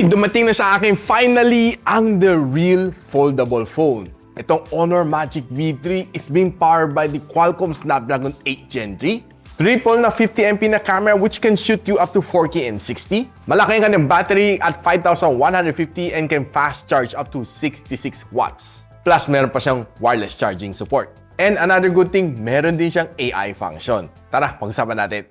Dumating na sa akin finally ang the real foldable phone. Itong Honor Magic V3 is being powered by the Qualcomm Snapdragon 8 Gen 3. Triple na 50MP na camera which can shoot you up to 4K and 60. Malaki ang kanyang battery at 5,150 and can fast charge up to 66 watts. Plus, meron pa siyang wireless charging support. And another good thing, meron din siyang AI function. Tara, pag-usapan natin.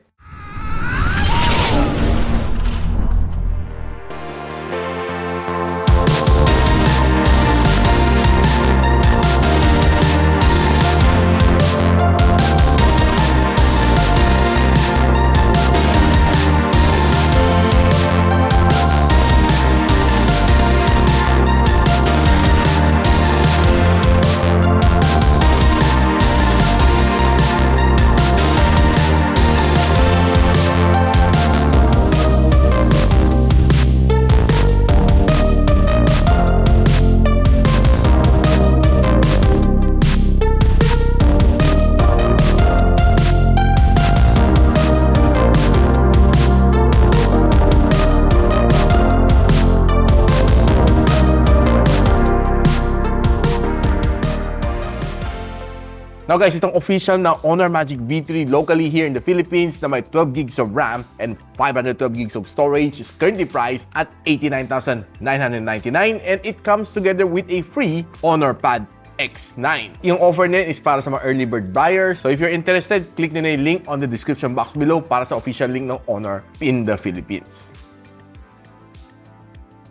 Now guys, itong official na Honor Magic V3 locally here in the Philippines na may 12 gigs of RAM and 512 gigs of storage is currently priced at 89,999 and it comes together with a free Honor Pad X9. Yung offer nila is para sa mga early bird buyers. So if you're interested, click nyo na yung link on the description box below para sa official link ng Honor in the Philippines.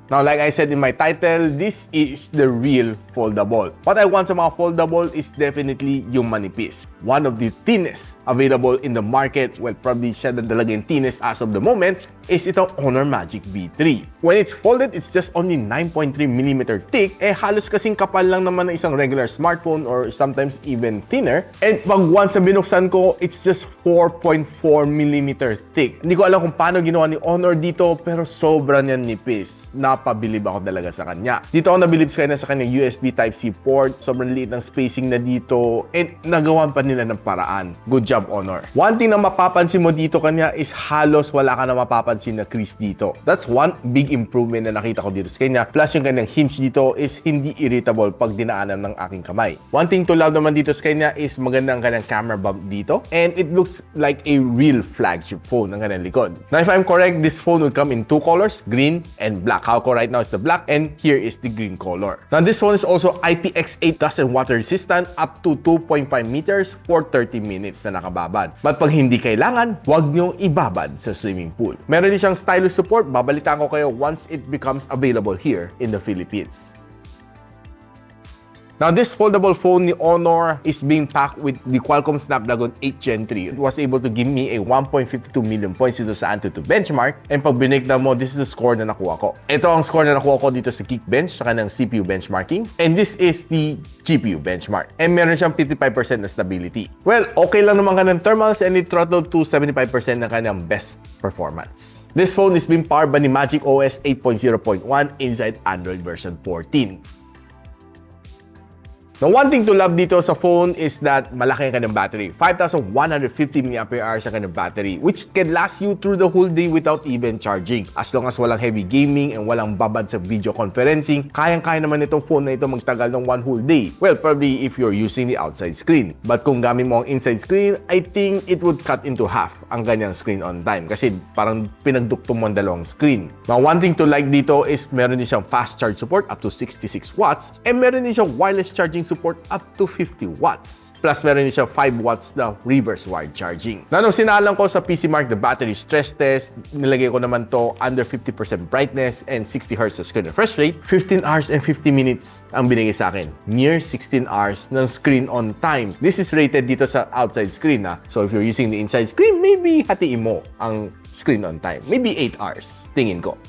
Now, like I said in my title, this is the real foldable. What I want sa mga foldable is definitely yung manipis. One of the thinnest available in the market, well, probably siya na talaga yung thinnest as of the moment, is itong Honor Magic V3. When it's folded, it's just only 9.3mm thick, halos kasing kapal lang naman ng isang regular smartphone or sometimes even thinner. And pag once na binuksan ko, it's just 4.4mm thick. Hindi ko alam kung paano ginawa ni Honor dito, pero sobra niyan nipis. Napabilib ako talaga sa kanya. Dito ako nabilib sa kanya USB Type-C port. Sobrang liit ng spacing na dito. And nagawan pa nila ng paraan. Good job, Honor. One thing na mapapansin mo dito kanya is halos wala ka na mapapansin na crease dito. That's one big improvement na nakita ko dito sa kanya. Plus yung kanyang hinge dito is hindi irritable pag dinaanan ng aking kamay. One thing to love naman dito sa kanya is magandang kanyang camera bump dito. And it looks like a real flagship phone ng kanyang likod. Now if I'm correct, this phone will come in two colors, green and black. How ko right now is the black and here is the green color. Now this phone is also IPX8 dust and water resistant up to 2.5 meters for 30 minutes na nakababad. But pag hindi kailangan, huwag niyong ibabad sa swimming pool. Meron din siyang stylus support. Babalitaan ko kayo once it becomes available here in the Philippines. Now, this foldable phone ni Honor is being packed with the Qualcomm Snapdragon 8 Gen 3. It was able to give me a 1.52 million points dito sa Antutu benchmark. And pag binignan mo, this is the score na nakuha ko. Ito ang score na nakuha ko dito sa Geekbench, saka ng CPU benchmarking. And this is the GPU benchmark. And meron siyang 55% na stability. Well, okay lang naman kanyang thermals and it throttled to 75% ng kanyang best performance. This phone is being powered by the Magic OS 8.0.1 inside Android version 14. Now, one thing to love dito sa phone is that malaki ang kanyang battery. 5,150 mAh ang kanyang battery, which can last you through the whole day without even charging. As long as walang heavy gaming and walang babad sa video conferencing, kayang-kaya naman itong phone na ito magtagal ng one whole day. Well, probably if you're using the outside screen. But kung gamit mo ang inside screen, I think it would cut into half ang kanyang screen on time. Kasi parang pinagduktong mo ang dalawang screen. Now, one thing to like dito is meron din siyang fast charge support up to 66 watts and meron din siyang wireless charging support up to 50 watts. Plus, meron din siya 5 watts na reverse wired charging. Nung sinalang ko sa PC Mark the battery stress test, nilagay ko naman to under 50% brightness and 60 Hz sa screen refresh rate. 15 hours and 50 minutes ang binigay sa akin. Near 16 hours ng screen on time. This is rated dito sa outside screen. So if you're using the inside screen, maybe hatiin mo ang screen on time. Maybe 8 hours, tingin ko.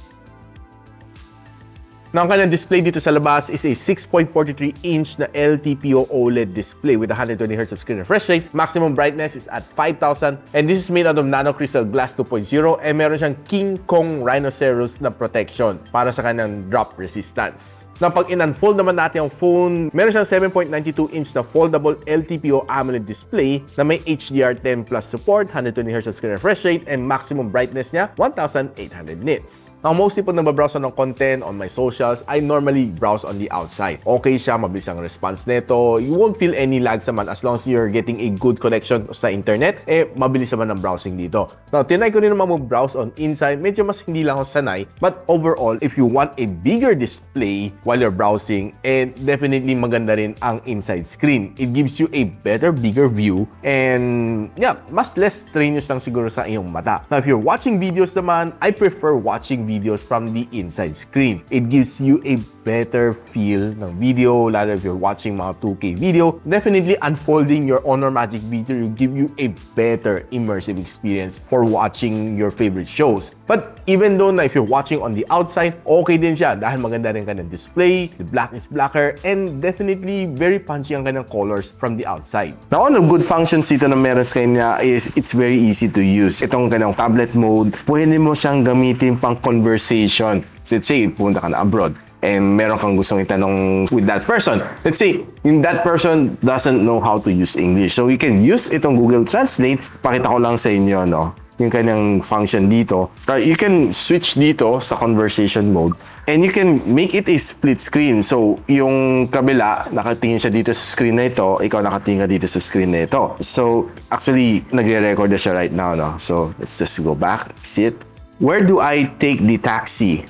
Now, ang kanyang display dito sa labas is a 6.43-inch na LTPO OLED display with 120Hz of screen refresh rate. Maximum brightness is at 5,000 and this is made out of nano crystal glass 2.0 and meron siyang King Kong Rhinoceros na protection para sa kanyang drop resistance. Na pag in-unfold naman natin ang phone, meron siyang 7.92-inch na foldable LTPO AMOLED display na may HDR10 Plus support, 120Hz screen refresh rate, and maximum brightness niya, 1,800 nits. Now, mostly pag nababrowse ng content on my socials, I normally browse on the outside. Okay siya, mabilis ang response nito. You won't feel any lag naman as long as you're getting a good connection sa internet, mabilis naman ang browsing dito. Now, tinry ko rin naman mag-browse on inside. Medyo mas hindi lang ako sanay. But overall, if you want a bigger display while you're browsing, definitely maganda rin ang inside screen. It gives you a better, bigger view, and yeah, mas less strenuous lang siguro sa iyong mata. Now, if you're watching videos naman, I prefer watching videos from the inside screen. It gives you a better feel ng video, lalo if you're watching mga 2K video. Definitely, unfolding your Honor Magic V3 will give you a better immersive experience for watching your favorite shows. But even though na if you're watching on the outside, okay din siya dahil maganda rin kanyang display, the black is blacker, and definitely very punchy ang kanyang colors from the outside. Now, one of the good functions dito na meron sa kanya is it's very easy to use. Itong kanyang tablet mode, pwede mo siyang gamitin pang conversation. Let's say, pumunta ka na abroad and meron kang gustong itanong with that person. Let's say, that person doesn't know how to use English. So, you can use itong Google Translate. Pakita ko lang sa inyo, no? Yung kanyang function dito. You can switch dito sa conversation mode and you can make it a split screen. So, yung kabila, nakatingin siya dito sa screen na ito, ikaw nakatingin ka dito sa screen na ito. So, actually, nagre-record na siya right now, no? So, let's just go back, see it. Where do I take the taxi?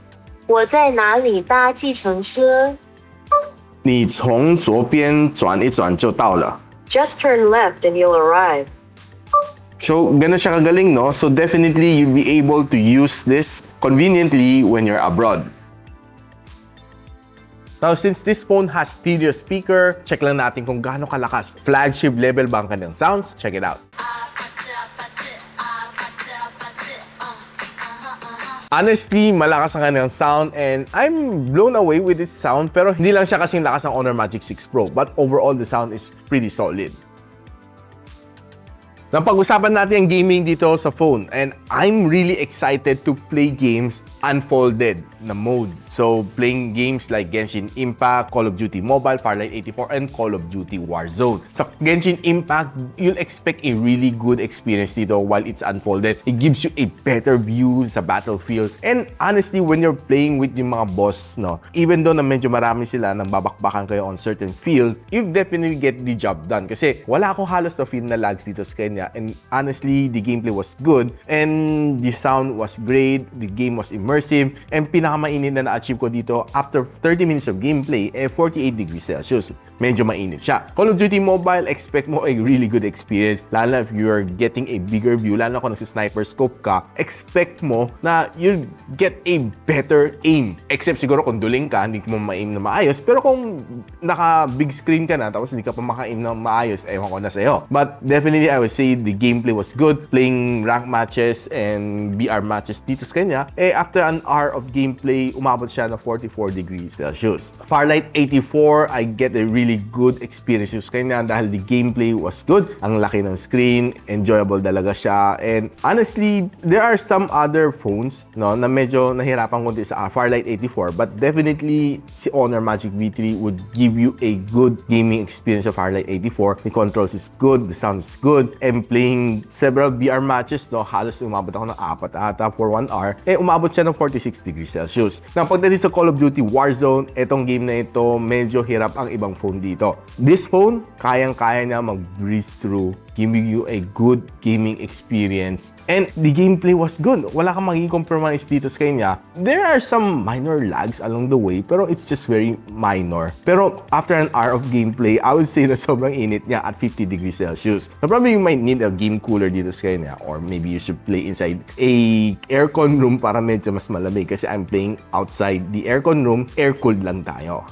我在哪里搭计程车？你从左边转一转就到了。 Just turn left and you'll arrive. So, ganun siya kagaling, no? So, definitely, you'll be able to use this conveniently when you're abroad. Now, since this phone has stereo speaker, check lang natin kung gaano kalakas. Flagship level ba ang kanyang sounds? Check it out. Honestly, malakas ang kanyang sound and I'm blown away with its sound, pero hindi lang siya kasing lakas ng Honor Magic 6 Pro, but overall the sound is pretty solid. Napag-usapan natin ang gaming dito sa phone and I'm really excited to play games unfolded na mode. So, playing games like Genshin Impact, Call of Duty Mobile, Farlight 84, and Call of Duty Warzone. Sa Genshin Impact, you'll expect a really good experience dito while it's unfolded. It gives you a better view sa battlefield. And honestly, when you're playing with yung mga boss, no, even though na medyo marami sila nang babakbakan kayo on certain field, you'll definitely get the job done. Kasi wala akong halos na feel na lags dito sa kanya. And honestly, the gameplay was good and the sound was great, the game was immersive, and pinakamainit na na-achieve ko dito after 30 minutes of gameplay, 48 degrees Celsius. Medyo mainit siya. Call of Duty Mobile, expect mo a really good experience, lalo na if you're getting a bigger view, lalo na kung nagsi-sniper scope ka, expect mo na you'll get a better aim. Except siguro kung duling ka, hindi mo ma-aim na maayos, pero kung naka-big screen ka na, tapos hindi ka pa maka-aim na maayos, ewan ko na sa'yo. But definitely, I would say the gameplay was good. Playing rank matches and BR matches dito sa kanya, after an hour of gameplay, umabot siya na 44 degrees Celsius. Farlight 84, I get a really good experience sa kanya dahil the gameplay was good. Ang laki ng screen, enjoyable talaga siya. And honestly, there are some other phones, no, na medyo nahirapan konti sa Farlight 84, but definitely si Honor Magic V3 would give you a good gaming experience sa Farlight 84. The controls is good, the sound is good, and playing several BR matches, no, halos umabot ako ng 4 ata for 1 hour, umabot siya ng 46 degrees Celsius. Na pagdating sa Call of Duty Warzone, etong game na ito, medyo hirap ang ibang phone dito. This phone, kayang-kaya niya mag-breeze through, giving you a good gaming experience. And the gameplay was good. Wala kang magiging compromise dito sa kanya. There are some minor lags along the way, pero it's just very minor. Pero after an hour of gameplay, I would say na sobrang init niya at 50 degrees Celsius. Na probably you might need a game cooler dito sa kanya, or maybe you should play inside a aircon room para medyo mas malamig kasi I'm playing outside the aircon room, air-cooled lang tayo.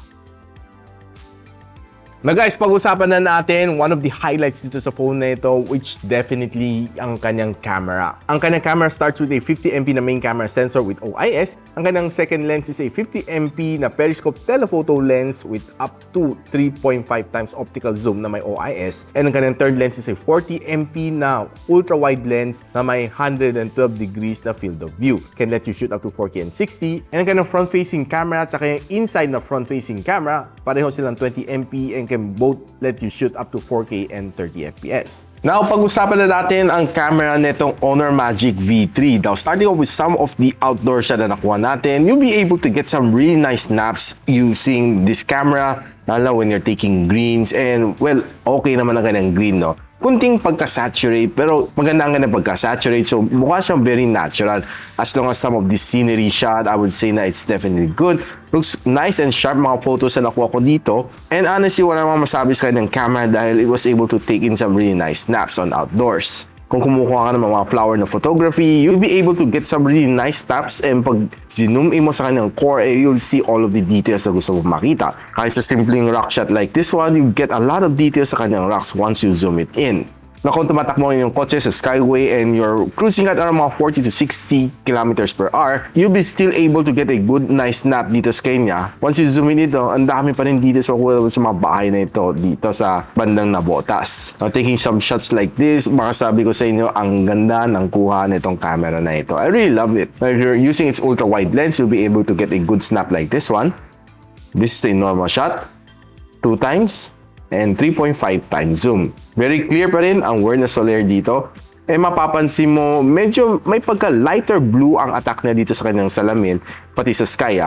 Na guys, pag-usapan na natin one of the highlights dito sa phone na ito, which definitely ang kanyang camera. Ang kanyang camera starts with a 50MP na main camera sensor with OIS. Ang kanyang second lens is a 50MP na periscope telephoto lens with up to 3.5 times optical zoom na may OIS. And ang kanyang third lens is a 40MP na ultra-wide lens na may 112 degrees na field of view. Can let you shoot up to 4K and 60. And ang kanyang front-facing camera at saka yung inside na front-facing camera, pareho silang 20MP and can both let you shoot up to 4K and 30 FPS. Now, pag-usapan na natin ang camera nitong Honor Magic V3. Now, starting off with some of the outdoor shot na nakuha natin, you'll be able to get some really nice snaps using this camera, lalo when you're taking greens. And, well, okay naman ang kanyang green, no? Kunting pagka-saturate, pero maganda ang kanyang pagka-saturate. So, mukha siyang very natural. As long as some of this scenery shot, I would say na it's definitely good. Looks nice and sharp mga photos na nakuha ko dito. And honestly, wala namang masabi sa kanyang camera dahil it was able to take in some really nice snaps on outdoors. Kung kumukuha ka ng mga flower na photography, you'll be able to get some really nice snaps, and pag zoom in mo sa kanyang core, you'll see all of the details na gusto mo makita. Kahit sa simpleng rock shot like this one, you get a lot of details sa kanyang rocks once you zoom it in. Na kung tumatakbo yung kotse sa skyway and you're cruising at around mga 40 to 60 kilometers per hour, you'll be still able to get a good, nice snap dito sa kanya. Once you zoom in ito, ang dami pa rin details sa mga bahay na ito dito sa bandang Nabotas. Now, taking some shots like this, makasabi ko sa inyo, ang ganda ng kuha nitong camera na ito. I really love it. Now, if you're using its ultra-wide lens, you'll be able to get a good snap like this one. This is a normal shot. 2 times. And 3.5 times zoom. Very clear pa rin ang word na Soler dito. Eh mapapansin mo, medyo may pagka lighter blue ang attack niya dito sa kanyang salamin, pati sa sky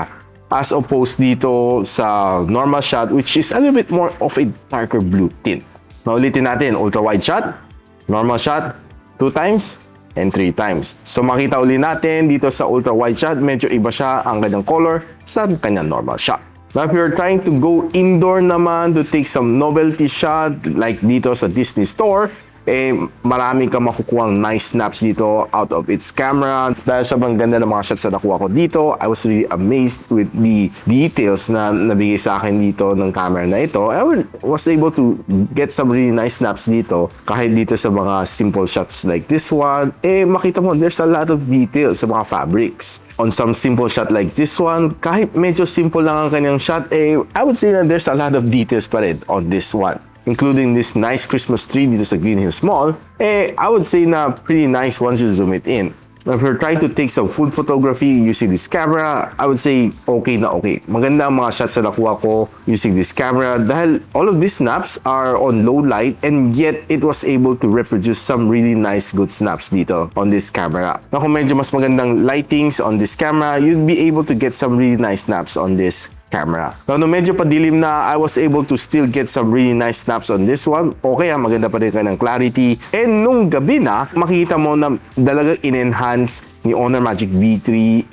as opposed dito sa normal shot, which is a little bit more of a darker blue tint. Naulitin natin, ultra wide shot, normal shot, 2 times, and 3 times. So makita uli natin dito sa ultra wide shot, medyo iba siya ang kanyang color sa kanyang normal shot. Now, if you're trying to go indoor naman to take some novelty shot, like dito sa Disney Store, eh, marami ka makukuha nice snaps dito out of its camera. Dahil sobrang ganda ng mga shots na nakuha ko dito, I was really amazed with the details na nabigay sa akin dito ng camera na ito. I was able to get some really nice snaps dito, kahit dito sa mga simple shots like this one. Eh, makita mo, there's a lot of details sa mga fabrics. On some simple shot like this one, kahit medyo simple lang ang kanyang shot, eh, I would say that there's a lot of details pa rin on this one. Including this nice Christmas tree dito sa Green Hills Mall, eh, I would say na pretty nice once you zoom it in. Now, if you're trying to take some food photography using this camera, I would say okay na okay. Maganda ang mga shots na nakuha ko using this camera dahil all of these snaps are on low light, and yet it was able to reproduce some really nice good snaps dito on this camera. Now, kung medyo mas magandang lightings on this camera, you'd be able to get some really nice snaps on this camera. Now, nung medyo padilim na, I was able to still get some really nice snaps on this one. Okay, maganda pa rin ng clarity. And nung gabi na, makikita mo na talagang in-enhance ni Honor Magic V3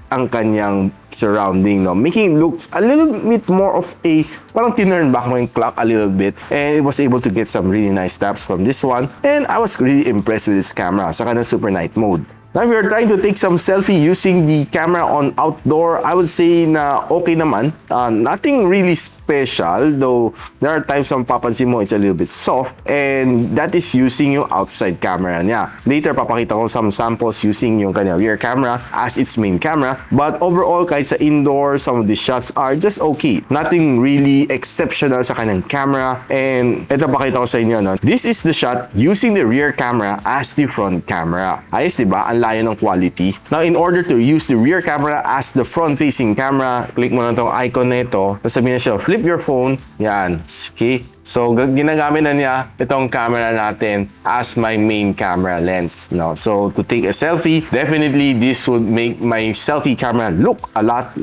ang kanyang surrounding, no? Making it look a little bit more of a, parang tinurn back mo yung clock a little bit, and it was able to get some really nice snaps from this one. And I was really impressed with this camera sa kanyang super night mode. Now, if you're trying to take some selfie using the camera on outdoor, I would say na okay naman. Nothing really special, though there are times na papansin mo it's a little bit soft, and that is using yung outside camera niya. Later, papakita ko some samples using yung kanya rear camera as its main camera. But overall, kahit sa indoor, some of the shots are just okay. Nothing really exceptional sa kanyang camera. And ito pakita ko sa inyo, no? This is the shot using the rear camera as the front camera. Ayos, diba? Ang layo ng quality. Now, in order to use the rear camera as the front-facing camera, click mo na itong icon na ito. Sasabihin na siya, flip your phone. Yan. Okay. So, ginagamit na niya itong camera natin as my main camera lens. No? So, to take a selfie, definitely this would make my selfie camera look a lot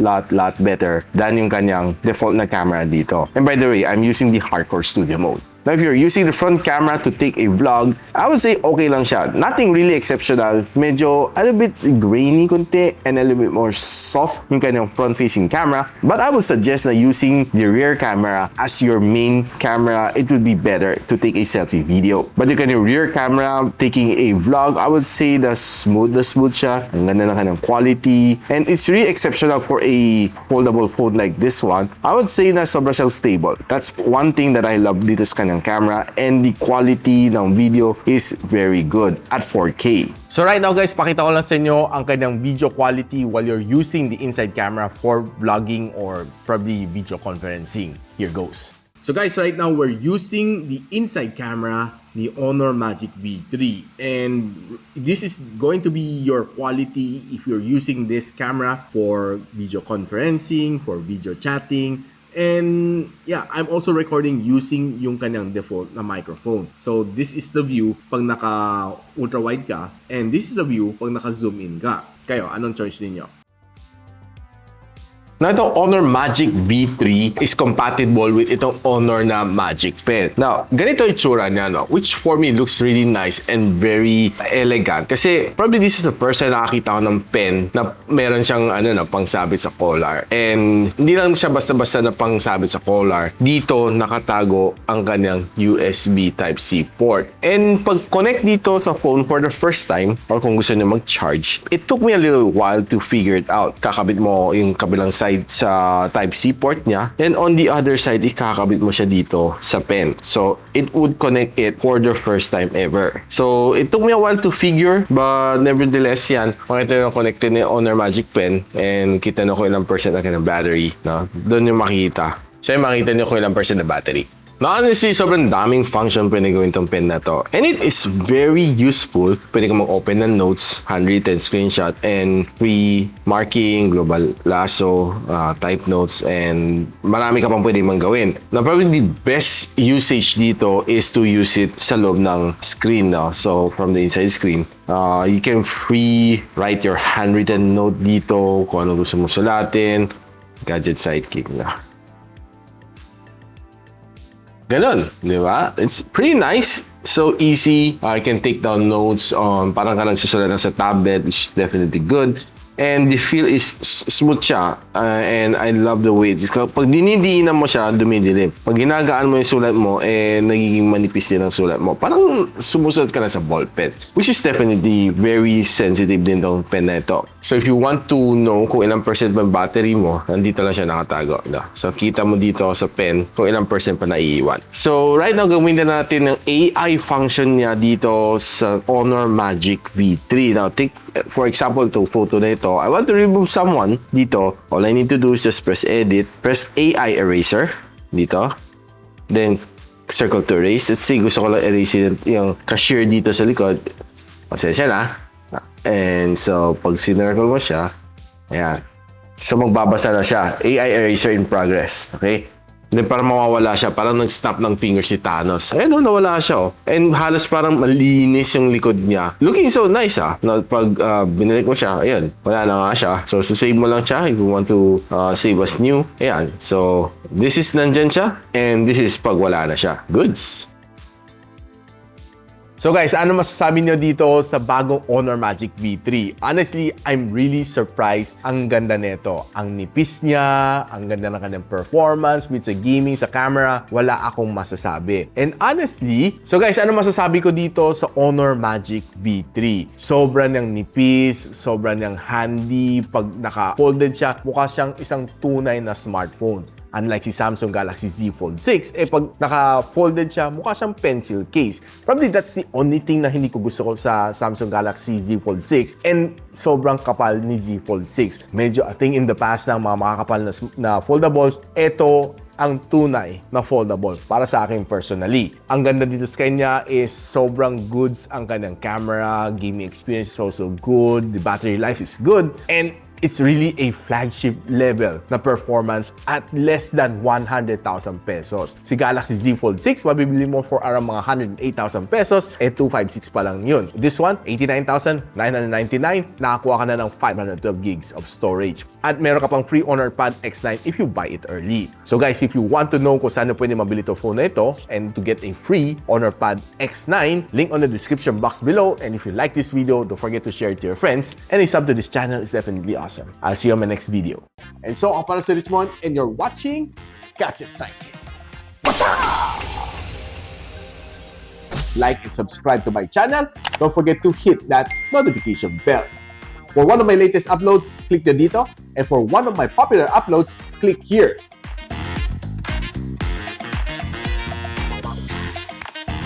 better than yung kanyang default na camera dito. And by the way, I'm using the Hardcore Studio mode. Now, if you're using the front camera to take a vlog, I would say okay lang siya. Nothing really exceptional. Medyo a little bit grainy konti and a little bit more soft yung kanyang front-facing camera. But I would suggest na using the rear camera as your main camera, it would be better to take a selfie video. But yung kanyang rear camera, taking a vlog, I would say na smooth siya. Ang ganda ng kanyang quality. And it's really exceptional for a foldable phone like this one. I would say na sobra siyang stable. That's one thing that I love dito sa kanyang camera, and the quality ng video is very good at 4K. So right now guys, pakita ko lang sa inyo ang kanyang video quality while you're using the inside camera for vlogging or probably video conferencing. Here goes. So guys, right now we're using the inside camera, the Honor Magic V3, and this is going to be your quality if you're using this camera for video conferencing, for video chatting. And yeah, I'm also recording using yung kanyang default na microphone. So this is the view pag naka ultra wide ka, and this is the view pag naka zoom in ka. Kayo, anong choice ninyo? Now, itong Honor Magic V3 is compatible with itong Honor na Magic Pen. Now, ganito yung itsura niya, no? Which for me looks really nice and very elegant. Kasi probably this is the first time nakakita ko ng pen na meron siyang pangsabit sa collar. And hindi lang siya basta-basta na pangsabit sa collar. Dito, nakatago ang kanyang USB Type-C port. And pag connect dito sa phone for the first time, or kung gusto niyo mag-charge, it took me a little while to figure it out. Kakabit mo yung kabilang side sa Type-C port niya, and on the other side, ikakabit mo siya dito sa pen. So, it would connect it for the first time ever. So, it took me a while to figure, but nevertheless, yan, makita nyo connected ni Honor Magic Pen, and kita nyo kung ilang percent ang kanyang battery. No? Doon yung makikita. So, yung makita nyo kung ilang percent na battery. Now, honestly, sobrang daming function pwede gawin itong pen na to. And it is very useful. Pwede ka mag-open ng notes, handwritten, screenshot, and free marking, global lasso, type notes, and marami ka pang pwede mang gawin. Now, probably the best usage dito is to use it sa loob ng screen. No? So, from the inside screen, you can free write your handwritten note dito, kung ano gusto mo sulatin. Gadget sidekick na. Ganon, di ba? It's pretty nice. So easy. I can take down notes on parang ka nagsusulat na sa tablet, which is definitely good. And the feel is smooth siya. And I love the way. Pag dinidiinan mo siya, dumidilim. Pag ginagaan mo yung sulat mo, nagiging manipis din ang sulat mo. Parang sumusulat ka na sa ball pen. Which is definitely very sensitive din tong pen na ito. So if you want to know kung ilang percent ba battery mo, nandito lang siya nakatago. No? So kita mo dito sa pen kung ilang percent pa naiiwan. So right now, gawin na natin ng AI function niya dito sa Honor Magic V3. Now, for example, to photo na ito, I want to remove someone dito. All I need to do is just press edit, press AI eraser dito, then circle to erase. Let's say gusto ko lang erase yung cashier dito sa likod. Pasensya na. And so, pag sinircle mo siya, ayan. So, magbabasa na siya. AI eraser in progress. Okay? Then parang mawawala siya, parang nag-snap ng fingers si Thanos. Ayun, nawala siya. And halos parang malinis yung likod niya. Looking so nice na pag binalik mo siya, ayun, wala na nga siya. So, save mo lang siya if you want to save as new. Ayan. So, this is nandyan siya, and this is pag wala na siya. Goods. So guys, ano masasabi nyo dito sa bagong Honor Magic V3? Honestly, I'm really surprised. Ang ganda nito. Ang nipis niya, ang ganda ng kanyang performance with sa gaming, sa camera, wala akong masasabi. And honestly, so guys, ano masasabi ko dito sa Honor Magic V3? Sobra niyang nipis, sobra niyang handy. Pag naka-folded siya, mukha siyang isang tunay na smartphone. Unlike si Samsung Galaxy Z Fold 6, pag naka-folded siya, mukha siyang pencil case. Probably that's the only thing na hindi ko gusto ko sa Samsung Galaxy Z Fold 6. And sobrang kapal ni Z Fold 6. Medyo, I think in the past ng mga makakapal na foldables, ito ang tunay na foldable para sa akin personally. Ang ganda dito sa kanya is sobrang goods ang kanyang camera, gaming experience is also good, the battery life is good, and It's really a flagship level na performance at less than 100,000 pesos. Si Galaxy Z Fold 6, mabibili mo for around mga 108,000 pesos, 256 pa lang yun. This one, 89,999, nakakuha ka na ng 512 gigs of storage. At meron ka pang free Honor Pad X9 if you buy it early. So guys, if you want to know kung saan pwede mabili itong phone na ito and to get a free Honor Pad X9, link on the description box below. And if you like this video, don't forget to share it to your friends. And a sub to this channel is definitely awesome. I'll see you on my next video. And so, ako pala si Richmond and you're watching Gadget Sidekick. Like and subscribe to my channel. Don't forget to hit that notification bell. For one of my latest uploads, click the dito. And for one of my popular uploads, click here.